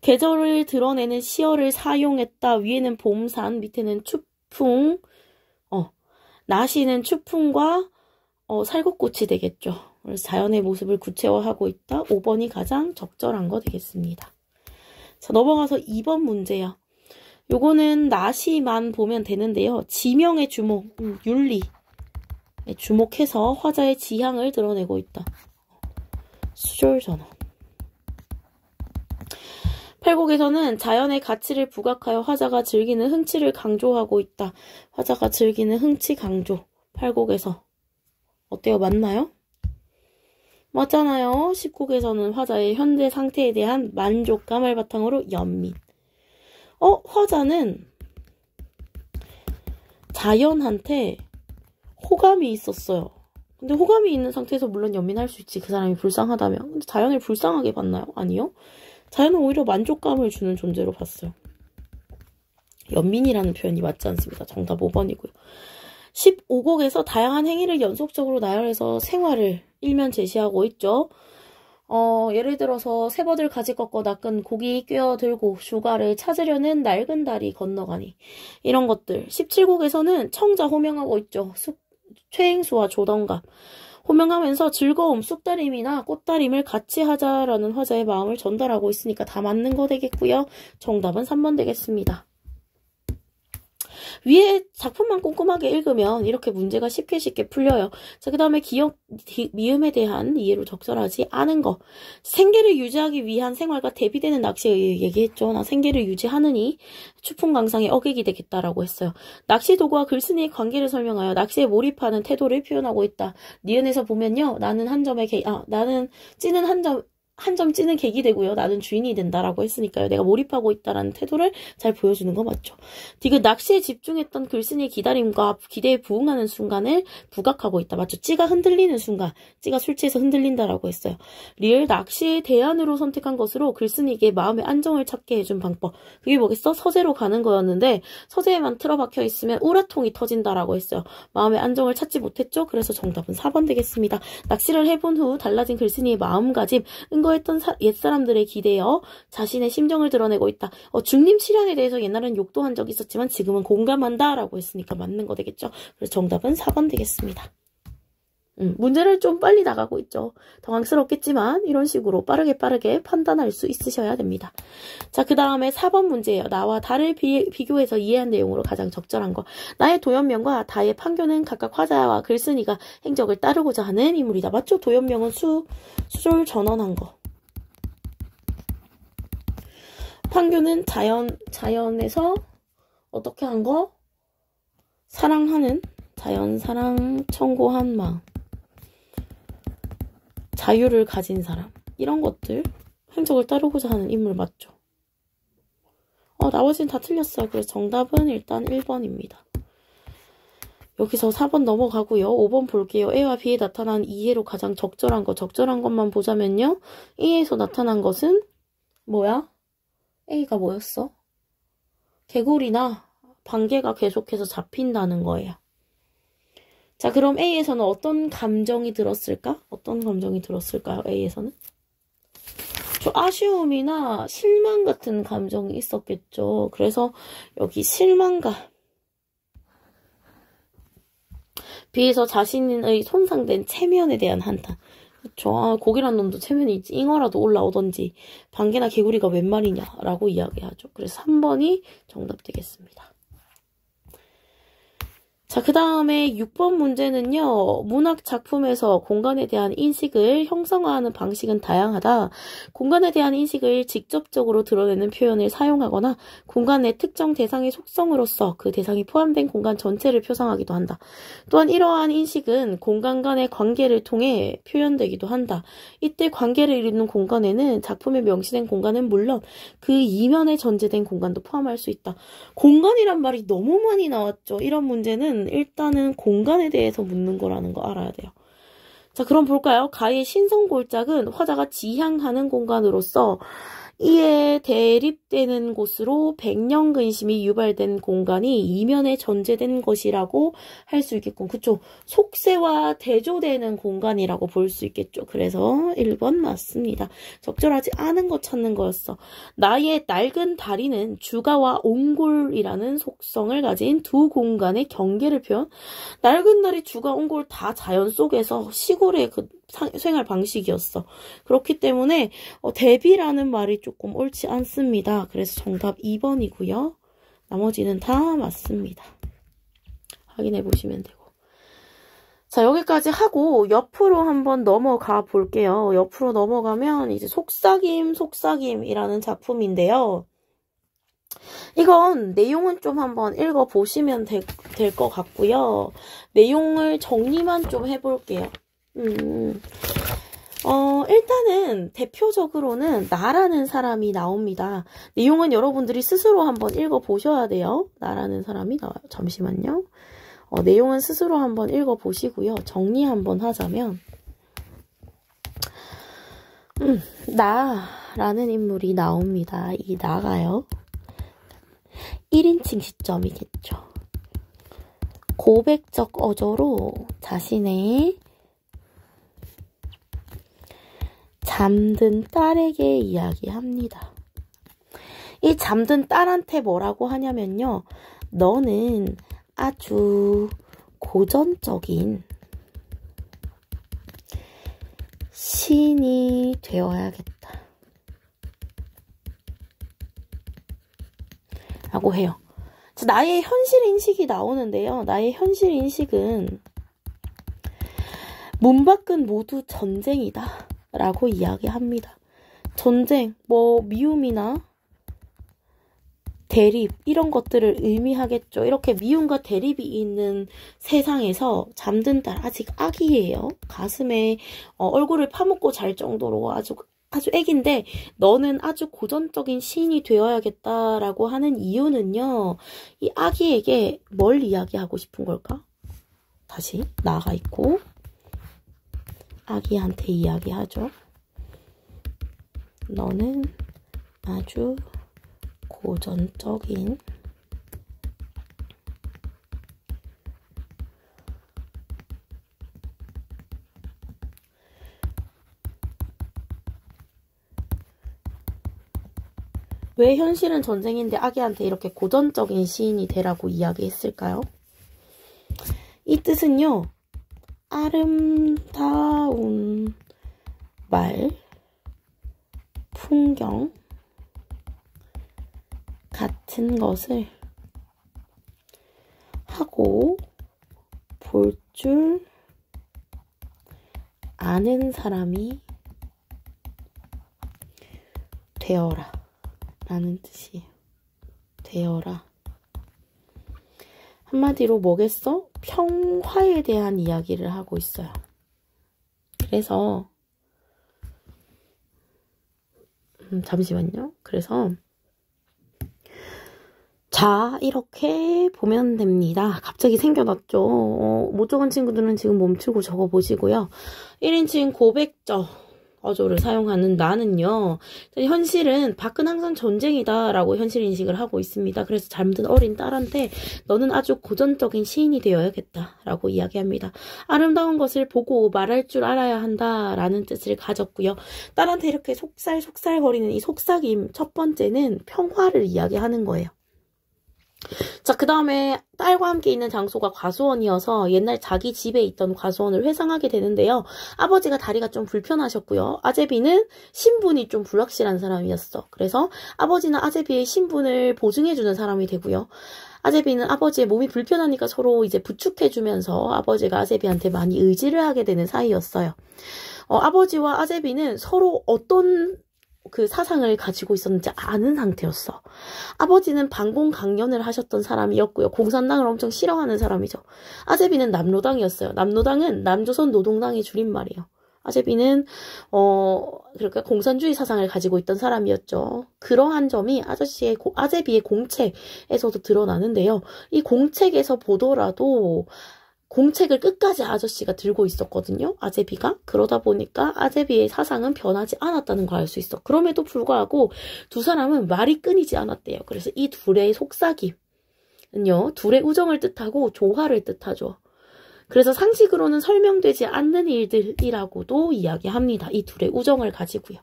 계절을 드러내는 시어를 사용했다. 위에는 봄산, 밑에는 추풍, 나시는 추풍과 살구꽃이 되겠죠. 그래서 자연의 모습을 구체화하고 있다. 5번이 가장 적절한 거 되겠습니다. 자, 넘어가서 2번 문제요. 요거는 나시만 보면 되는데요. 지명의 주목, 윤리. 주목해서 화자의 지향을 드러내고 있다. 수졸전원. 팔곡에서는 자연의 가치를 부각하여 화자가 즐기는 흥치를 강조하고 있다. 화자가 즐기는 흥치 강조. 팔곡에서. 어때요? 맞나요? 맞잖아요. 십곡에서는 화자의 현재 상태에 대한 만족감을 바탕으로 연민. 화자는 자연한테 호감이 있었어요. 근데 호감이 있는 상태에서 물론 연민할 수 있지. 그 사람이 불쌍하다면. 근데 자연을 불쌍하게 봤나요? 아니요. 자연은 오히려 만족감을 주는 존재로 봤어요. 연민이라는 표현이 맞지 않습니다. 정답 5번이고요. 15곡에서 다양한 행위를 연속적으로 나열해서 생활을 일면 제시하고 있죠. 예를 들어서 새버들 가지 꺾어 낚은 고기 꿰어들고 슈가를 찾으려는 낡은 다리 건너가니 이런 것들. 17곡에서는 청자 호명하고 있죠. 최행수와 조던갑. 호명하면서 즐거움, 쑥다림이나 꽃다림을 같이 하자라는 화자의 마음을 전달하고 있으니까 다 맞는 거 되겠고요. 정답은 3번 되겠습니다. 위에 작품만 꼼꼼하게 읽으면 이렇게 문제가 쉽게 풀려요. 자, 그 다음에 기억, 미음에 대한 이해로 적절하지 않은 거. 생계를 유지하기 위한 생활과 대비되는 낚시에 의해 얘기했죠. 나 생계를 유지하느니 추풍강상에 어객이 되겠다라고 했어요. 낚시 도구와 글쓴이의 관계를 설명하여 낚시에 몰입하는 태도를 표현하고 있다. 니은에서 보면요. 나는 찌는 한 점 찌는 객이 되고요. 나는 주인이 된다라고 했으니까요. 내가 몰입하고 있다라는 태도를 잘 보여주는 거 맞죠. 디귿 낚시에 집중했던 글쓴이의 기다림과 기대에 부응하는 순간을 부각하고 있다. 맞죠. 찌가 흔들리는 순간. 찌가 술 취해서 흔들린다라고 했어요. 리을 낚시의 대안으로 선택한 것으로 글쓴이에게 마음의 안정을 찾게 해준 방법. 그게 뭐겠어? 서재로 가는 거였는데 서재에만 틀어박혀 있으면 우라통이 터진다라고 했어요. 마음의 안정을 찾지 못했죠. 그래서 정답은 4번 되겠습니다. 낚시를 해본 후 달라진 글쓴이의 마음가짐, 했던 옛사람들의 기대어 자신의 심정을 드러내고 있다. 중림치량에 대해서 옛날엔 욕도 한 적이 있었지만 지금은 공감한다 라고 했으니까 맞는 거 되겠죠. 그래서 정답은 4번 되겠습니다. 문제를 좀 빨리 나가고 있죠. 당황스럽겠지만 이런 식으로 빠르게 판단할 수 있으셔야 됩니다. 자, 그 다음에 4번 문제예요. 나와 다를 비교해서 이해한 내용으로 가장 적절한 거. 나의 도연명과 다의 판교는 각각 화자와 글쓴이가 행적을 따르고자 하는 인물이다. 맞죠? 도연명은 수절 전원한 거. 판교는 자연에서 어떻게 한 거? 사랑하는, 자연 사랑 청고한 마음. 자유를 가진 사람. 이런 것들. 행적을 따르고자 하는 인물 맞죠? 나머지는 다 틀렸어요. 그래서 정답은 일단 1번입니다. 여기서 4번 넘어가고요. 5번 볼게요. A와 B에 나타난 이해로 가장 적절한 거. 적절한 것만 보자면요. A에서 나타난 것은 뭐야? A가 뭐였어? 개구리나 반개가 계속해서 잡힌다는 거예요. 자, 그럼 A에서는 어떤 감정이 들었을까? 어떤 감정이 들었을까요? A에서는? 좀 아쉬움이나 실망 같은 감정이 있었겠죠. 그래서 여기 실망감. B에서 자신의 손상된 체면에 대한 한탄. 그쵸. 고기란 놈도 체면이 있지. 잉어라도 올라오던지 반개나 개구리가 웬 말이냐라고 이야기하죠. 그래서 3번이 정답 되겠습니다. 자, 그 다음에 6번 문제는요. 문학 작품에서 공간에 대한 인식을 형성화하는 방식은 다양하다. 공간에 대한 인식을 직접적으로 드러내는 표현을 사용하거나 공간 내 특정 대상의 속성으로서 그 대상이 포함된 공간 전체를 표상하기도 한다. 또한 이러한 인식은 공간 간의 관계를 통해 표현되기도 한다. 이때 관계를 이루는 공간에는 작품에 명시된 공간은 물론 그 이면에 전제된 공간도 포함할 수 있다. 공간이란 말이 너무 많이 나왔죠. 이런 문제는 일단은 공간에 대해서 묻는 거라는 거 알아야 돼요. 자, 그럼 볼까요? 가의 신성골작은 화자가 지향하는 공간으로서 이에 대립되는 곳으로 백년근심이 유발된 공간이 이면에 전제된 것이라고 할 수 있겠군. 그쵸? 속세와 대조되는 공간이라고 볼 수 있겠죠. 그래서 1번 맞습니다. 적절하지 않은 거 찾는 거였어. 나의 낡은 다리는 주가와 옹골이라는 속성을 가진 두 공간의 경계를 표현. 낡은 다리, 주가, 옹골 다 자연 속에서 시골의 그 생활 방식이었어. 그렇기 때문에 대비라는 말이 조금 옳지 않습니다. 그래서 정답 2번이고요. 나머지는 다 맞습니다. 확인해 보시면 되고. 자, 여기까지 하고 옆으로 한번 넘어가 볼게요. 옆으로 넘어가면 이제 속삭임이라는 작품인데요. 이건 내용은 좀 한번 읽어보시면 될 것 같고요. 내용을 정리만 좀 해볼게요. 일단은 대표적으로는 나라는 사람이 나옵니다. 내용은 여러분들이 스스로 한번 읽어보셔야 돼요. 나라는 사람이 나와요. 잠시만요. 내용은 스스로 한번 읽어보시고요. 정리 한번 하자면 나라는 인물이 나옵니다. 이 나가요. 1인칭 시점이겠죠. 고백적 어조로 자신의 잠든 딸에게 이야기합니다. 이 잠든 딸한테 뭐라고 하냐면요. 너는 아주 고전적인 시인이 되어야겠다. 라고 해요. 나의 현실 인식이 나오는데요. 나의 현실 인식은 문 밖은 모두 전쟁이다. 라고 이야기합니다. 전쟁, 미움이나 대립 이런 것들을 의미하겠죠. 이렇게 미움과 대립이 있는 세상에서 잠든 딸 아직 아기예요. 가슴에 얼굴을 파묻고 잘 정도로 아주 애기인데 너는 아주 고전적인 시인이 되어야겠다라고 하는 이유는요. 이 아기에게 뭘 이야기하고 싶은 걸까? 다시 나가 있고 아기한테 이야기하죠. 너는 아주 고전적인 왜 현실은 전쟁인데 아기한테 이렇게 고전적인 시인이 되라고 이야기했을까요? 이 뜻은요. 아름다운 말, 풍경 같은 것을 하고 볼 줄 아는 사람이 되어라 라는 뜻이에요. 되어라. 한마디로 뭐겠어? 평화에 대한 이야기를 하고 있어요. 그래서 잠시만요. 그래서 자, 이렇게 보면 됩니다. 갑자기 생겨났죠. 못 적은 친구들은 지금 멈추고 적어보시고요. 1인칭 고백적 어조를 사용하는 나는요. 현실은 밖은 항상 전쟁이다 라고 현실 인식을 하고 있습니다. 그래서 잠든 어린 딸한테 너는 아주 고전적인 시인이 되어야겠다 라고 이야기합니다. 아름다운 것을 보고 말할 줄 알아야 한다 라는 뜻을 가졌고요. 딸한테 이렇게 속살거리는 이 속삭임 첫 번째는 평화를 이야기하는 거예요. 자, 그 다음에 딸과 함께 있는 장소가 과수원이어서 옛날 자기 집에 있던 과수원을 회상하게 되는데요. 아버지가 다리가 좀 불편하셨고요. 아제비는 신분이 좀 불확실한 사람이었어. 그래서 아버지는 아제비의 신분을 보증해주는 사람이 되고요. 아제비는 아버지의 몸이 불편하니까 서로 이제 부축해주면서 아버지가 아제비한테 많이 의지를 하게 되는 사이였어요. 아버지와 아제비는 서로 어떤 그 사상을 가지고 있었는지 아는 상태였어. 아버지는 반공강연을 하셨던 사람이었고요. 공산당을 엄청 싫어하는 사람이죠. 아제비는 남로당이었어요. 남로당은 남조선 노동당의 줄임말이에요. 아제비는 그러니까 공산주의 사상을 가지고 있던 사람이었죠. 그러한 점이 아제비의 공책에서도 드러나는데요. 이 공책에서 보더라도 공책을 끝까지 아저씨가 들고 있었거든요. 아제비가. 그러다 보니까 아제비의 사상은 변하지 않았다는 걸 알 수 있어. 그럼에도 불구하고 두 사람은 말이 끊이지 않았대요. 그래서 이 둘의 속삭임은요. 둘의 우정을 뜻하고 조화를 뜻하죠. 그래서 상식으로는 설명되지 않는 일들이라고도 이야기합니다. 이 둘의 우정을 가지고요.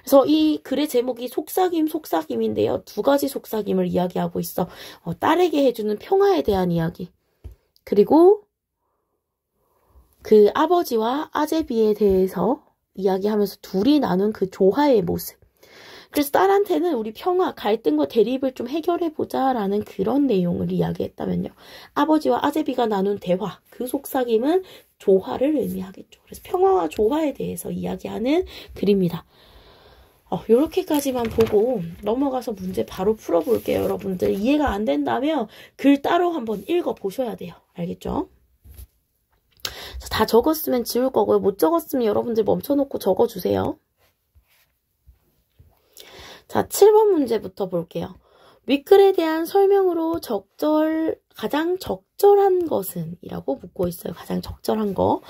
그래서 이 글의 제목이 속삭임인데요. 두 가지 속삭임을 이야기하고 있어. 딸에게 해주는 평화에 대한 이야기. 그리고 그 아버지와 아제비에 대해서 이야기하면서 둘이 나눈 그 조화의 모습. 그래서 딸한테는 우리 평화, 갈등과 대립을 좀 해결해보자 라는 그런 내용을 이야기했다면요. 아버지와 아제비가 나눈 대화, 그 속삭임은 조화를 의미하겠죠. 그래서 평화와 조화에 대해서 이야기하는 글입니다. 요렇게까지만 보고 넘어가서 문제 바로 풀어볼게요. 여러분들 이해가 안 된다면 글 따로 한번 읽어보셔야 돼요. 알겠죠? 다 적었으면 지울 거고요. 못 적었으면 여러분들 멈춰놓고 적어주세요. 자, 7번 문제부터 볼게요. 윗글에 대한 설명으로 가장 적절한 것은? 이라고 묻고 있어요. 가장 적절한 거.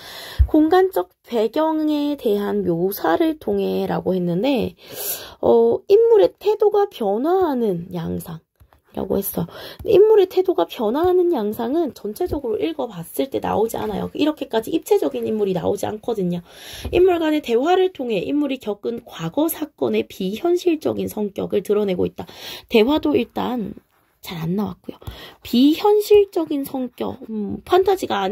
공간적 배경에 대한 묘사를 통해 라고 했는데, 인물의 태도가 변화하는 양상. 라고 했어. 인물의 태도가 변화하는 양상은 전체적으로 읽어봤을 때 나오지 않아요. 이렇게까지 입체적인 인물이 나오지 않거든요. 인물 간의 대화를 통해 인물이 겪은 과거 사건의 비현실적인 성격을 드러내고 있다. 대화도 일단 잘 안 나왔고요. 비현실적인 성격, 판타지가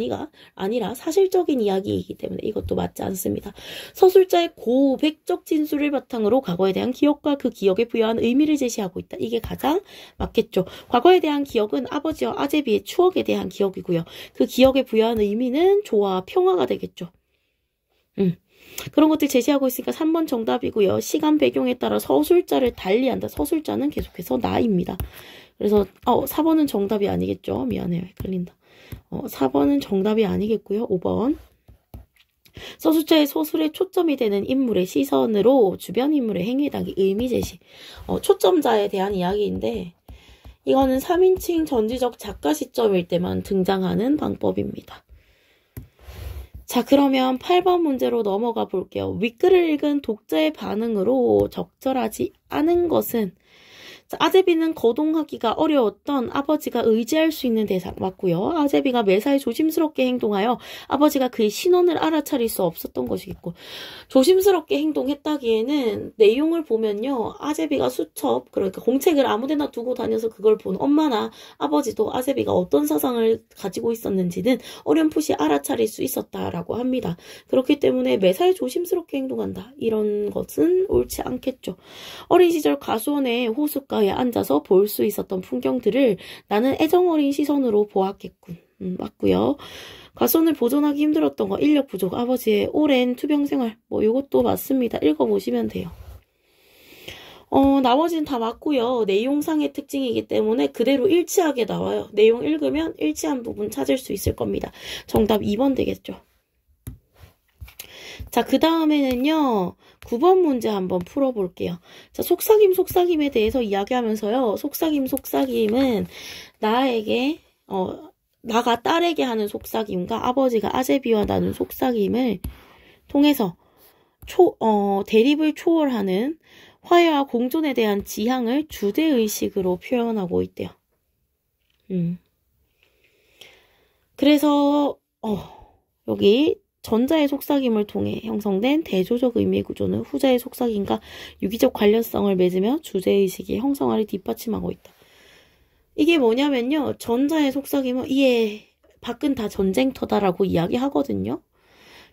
아니라 사실적인 이야기이기 때문에 이것도 맞지 않습니다. 서술자의 고백적 진술을 바탕으로 과거에 대한 기억과 그 기억에 부여한 의미를 제시하고 있다. 이게 가장 맞겠죠. 과거에 대한 기억은 아버지와 아제비의 추억에 대한 기억이고요. 그 기억에 부여한 의미는 조화와 평화가 되겠죠. 그런 것들 제시하고 있으니까 3번 정답이고요. 시간 배경에 따라 서술자를 달리한다. 서술자는 계속해서 나입니다. 그래서 4번은 정답이 아니겠죠. 미안해요. 헷갈린다. 4번은 정답이 아니겠고요. 5번. 서술자의 소설에 초점이 되는 인물의 시선으로 주변 인물의 행위에 대한 의미 제시. 초점자에 대한 이야기인데 이거는 3인칭 전지적 작가 시점일 때만 등장하는 방법입니다. 자, 그러면 8번 문제로 넘어가 볼게요. 윗글을 읽은 독자의 반응으로 적절하지 않은 것은? 아제비는 거동하기가 어려웠던 아버지가 의지할 수 있는 대상 맞고요. 아제비가 매사에 조심스럽게 행동하여 아버지가 그의 신원을 알아차릴 수 없었던 것이겠고, 조심스럽게 행동했다기에는 내용을 보면요. 아제비가 수첩, 그러니까 공책을 아무데나 두고 다녀서 그걸 본 엄마나 아버지도 아제비가 어떤 사상을 가지고 있었는지는 어렴풋이 알아차릴 수 있었다라고 합니다. 그렇기 때문에 매사에 조심스럽게 행동한다. 이런 것은 옳지 않겠죠. 어린 시절 가수원의 호숫가에 앉아서 볼 수 있었던 풍경들을 나는 애정어린 시선으로 보았겠군. 맞고요. 가수원을 보존하기 힘들었던 거, 인력 부족, 아버지의 오랜 투병 생활, 이것도 맞습니다. 읽어보시면 돼요. 나머지는 다 맞고요. 내용상의 특징이기 때문에 그대로 일치하게 나와요. 내용 읽으면 일치한 부분 찾을 수 있을 겁니다. 정답 2번 되겠죠. 자, 그 다음에는요. 9번 문제 한번 풀어볼게요. 자, 속삭임에 대해서 이야기하면서요. 속삭임은 나가 딸에게 하는 속삭임과 아버지가 아제비와 나눈 속삭임을 통해서 대립을 초월하는 화해와 공존에 대한 지향을 주대의식으로 표현하고 있대요. 그래서 여기 전자의 속삭임을 통해 형성된 대조적 의미의 구조는 후자의 속삭임과 유기적 관련성을 맺으며 주제의식의 형성화를 뒷받침하고 있다. 이게 뭐냐면요. 전자의 속삭임은 밖은 다 전쟁터다라고 이야기하거든요.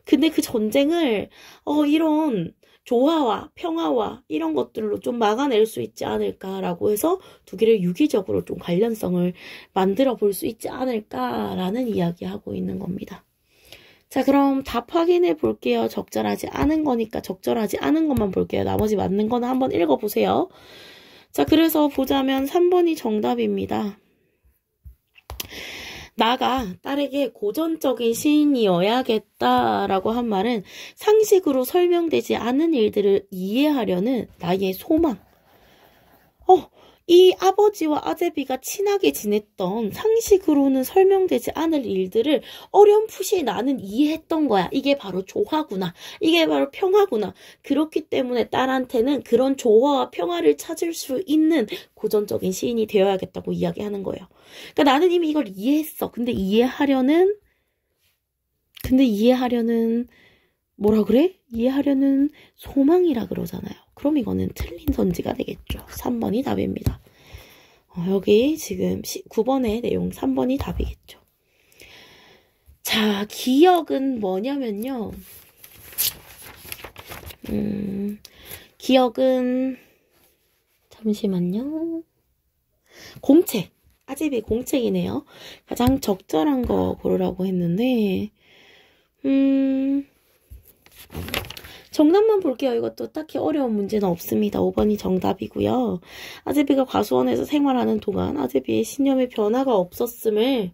근데 그 전쟁을 이런 조화와 평화와 이런 것들로 좀 막아낼 수 있지 않을까라고 해서 두 개를 유기적으로 좀 관련성을 만들어 볼 수 있지 않을까라는 이야기하고 있는 겁니다. 자, 그럼 답 확인해 볼게요. 적절하지 않은 거니까 적절하지 않은 것만 볼게요. 나머지 맞는 거는 한번 읽어보세요. 자, 그래서 보자면 3번이 정답입니다. 나가 딸에게 고전적인 시인이어야겠다라고 한 말은 상식으로 설명되지 않은 일들을 이해하려는 나의 소망. 이 아버지와 아제비가 친하게 지냈던 상식으로는 설명되지 않을 일들을 어렴풋이 나는 이해했던 거야. 이게 바로 조화구나. 이게 바로 평화구나. 그렇기 때문에 딸한테는 그런 조화와 평화를 찾을 수 있는 고전적인 시인이 되어야겠다고 이야기하는 거예요. 그러니까 나는 이미 이걸 이해했어. 근데 이해하려는 뭐라 그래? 이해하려는 소망이라 그러잖아요. 그럼 이거는 틀린 선지가 되겠죠. 3번이 답입니다. 여기 지금 9번의 내용 3번이 답이겠죠. 자, 기억은 뭐냐면요. 기억은 잠시만요. 공책. 아제비의 공책이네요. 가장 적절한 거 고르라고 했는데 정답만 볼게요. 이것도 딱히 어려운 문제는 없습니다. 5번이 정답이고요. 아제비가 과수원에서 생활하는 동안 아제비의 신념의 변화가 없었음을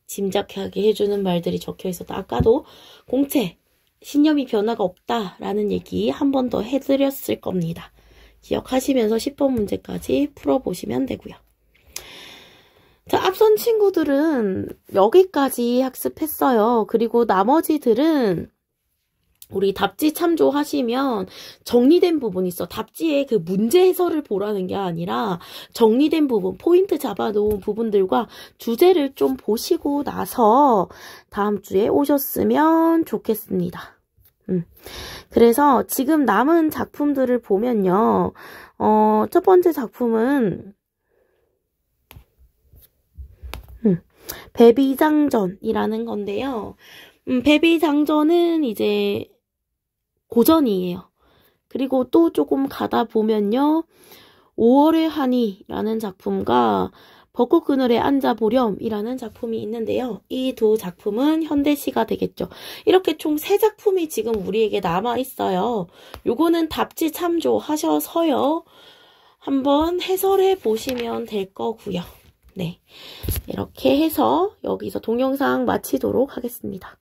짐작하게 해주는 말들이 적혀 있었다. 아까도 공책, 신념이 변화가 없다라는 얘기 한 번 더 해드렸을 겁니다. 기억하시면서 10번 문제까지 풀어보시면 되고요. 자, 앞선 친구들은 여기까지 학습했어요. 그리고 나머지들은 우리 답지 참조하시면 정리된 부분이 있어. 답지에 그 문제 해설을 보라는 게 아니라 정리된 부분, 포인트 잡아놓은 부분들과 주제를 좀 보시고 나서 다음 주에 오셨으면 좋겠습니다. 그래서 지금 남은 작품들을 보면요. 첫 번째 작품은 배비장전이라는 건데요. 배비장전은 이제 고전이에요. 그리고 또 조금 가다 보면요. 5월의 한이라는 작품과 벚꽃 그늘에 앉아보렴이라는 작품이 있는데요. 이 두 작품은 현대시가 되겠죠. 이렇게 총 3작품이 지금 우리에게 남아있어요. 요거는 답지 참조하셔서요. 한번 해설해 보시면 될 거고요. 네, 이렇게 해서 여기서 동영상 마치도록 하겠습니다.